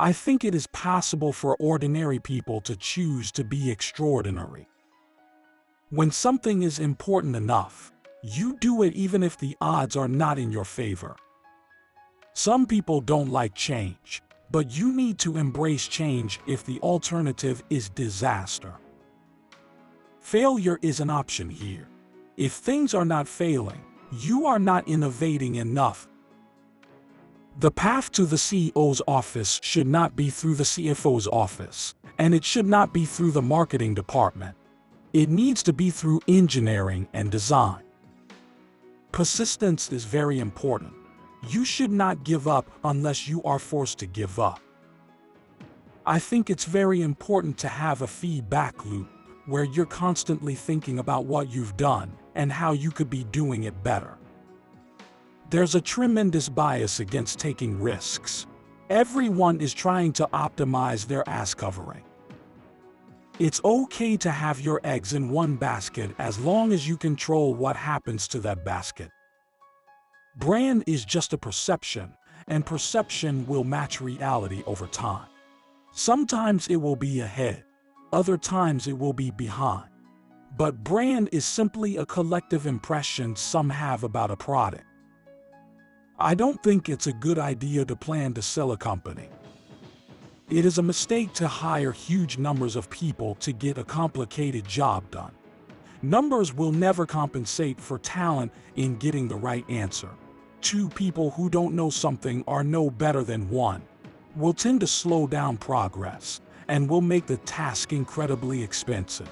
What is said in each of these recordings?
I think it is possible for ordinary people to choose to be extraordinary. When something is important enough, you do it even if the odds are not in your favor. Some people don't like change, but you need to embrace change if the alternative is disaster. Failure is an option here. If things are not failing, you are not innovating enough. The path to the CEO's office should not be through the CFO's office, and it should not be through the marketing department. It needs to be through engineering and design. Persistence is very important. You should not give up unless you are forced to give up. I think it's very important to have a feedback loop where you're constantly thinking about what you've done and how you could be doing it better. There's a tremendous bias against taking risks. Everyone is trying to optimize their ass covering. It's okay to have your eggs in one basket as long as you control what happens to that basket. Brand is just a perception, and perception will match reality over time. Sometimes it will be ahead, other times it will be behind. But brand is simply a collective impression some have about a product. I don't think it's a good idea to plan to sell a company. It is a mistake to hire huge numbers of people to get a complicated job done. Numbers will never compensate for talent in getting the right answer. Two people who don't know something or know better than one will tend to slow down progress and will make the task incredibly expensive.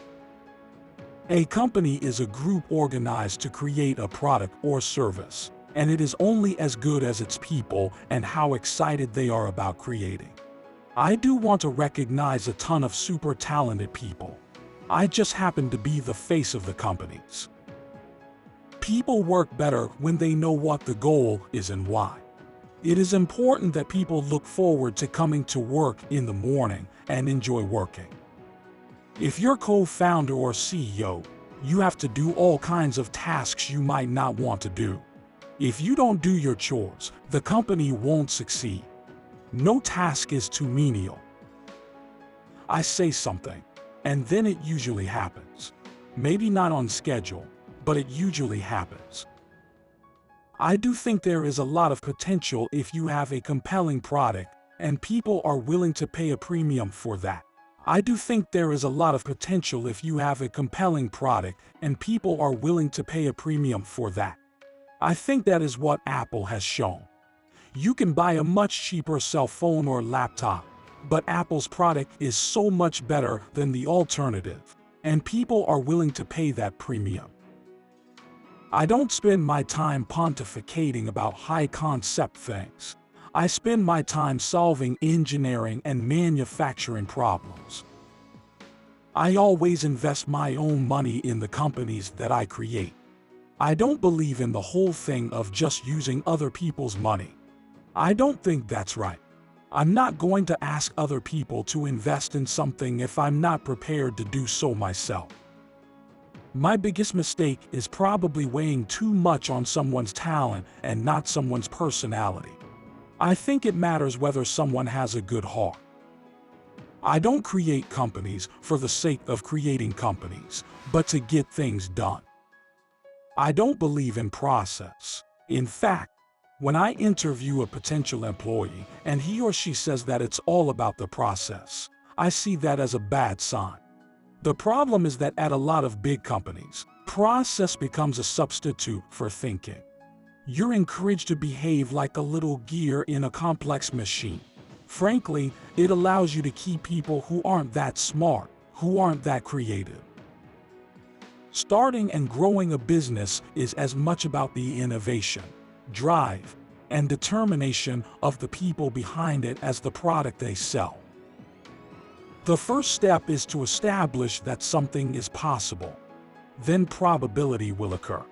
A company is a group organized to create a product or service, and it is only as good as its people and how excited they are about creating. I do want to recognize a ton of super talented people. I just happen to be the face of the companies. People work better when they know what the goal is and why. It is important that people look forward to coming to work in the morning and enjoy working. If you're co-founder or CEO, you have to do all kinds of tasks you might not want to do. If you don't do your chores, the company won't succeed. No task is too menial. I say something, and then it usually happens. Maybe not on schedule, but it usually happens. I do think there is a lot of potential if you have a compelling product, and people are willing to pay a premium for that. I do think there is a lot of potential if you have a compelling product, and people are willing to pay a premium for that. I think that is what Apple has shown. You can buy a much cheaper cell phone or laptop, but Apple's product is so much better than the alternative, and people are willing to pay that premium. I don't spend my time pontificating about high-concept things. I spend my time solving engineering and manufacturing problems. I always invest my own money in the companies that I create. I don't believe in the whole thing of just using other people's money. I don't think that's right. I'm not going to ask other people to invest in something if I'm not prepared to do so myself. My biggest mistake is probably weighing too much on someone's talent and not someone's personality. I think it matters whether someone has a good heart. I don't create companies for the sake of creating companies, but to get things done. I don't believe in process. In fact, when I interview a potential employee and he or she says that it's all about the process, I see that as a bad sign. The problem is that at a lot of big companies, process becomes a substitute for thinking. You're encouraged to behave like a little gear in a complex machine. Frankly, it allows you to keep people who aren't that smart, who aren't that creative. Starting and growing a business is as much about the innovation, drive, and determination of the people behind it as the product they sell. The first step is to establish that something is possible. Then probability will occur.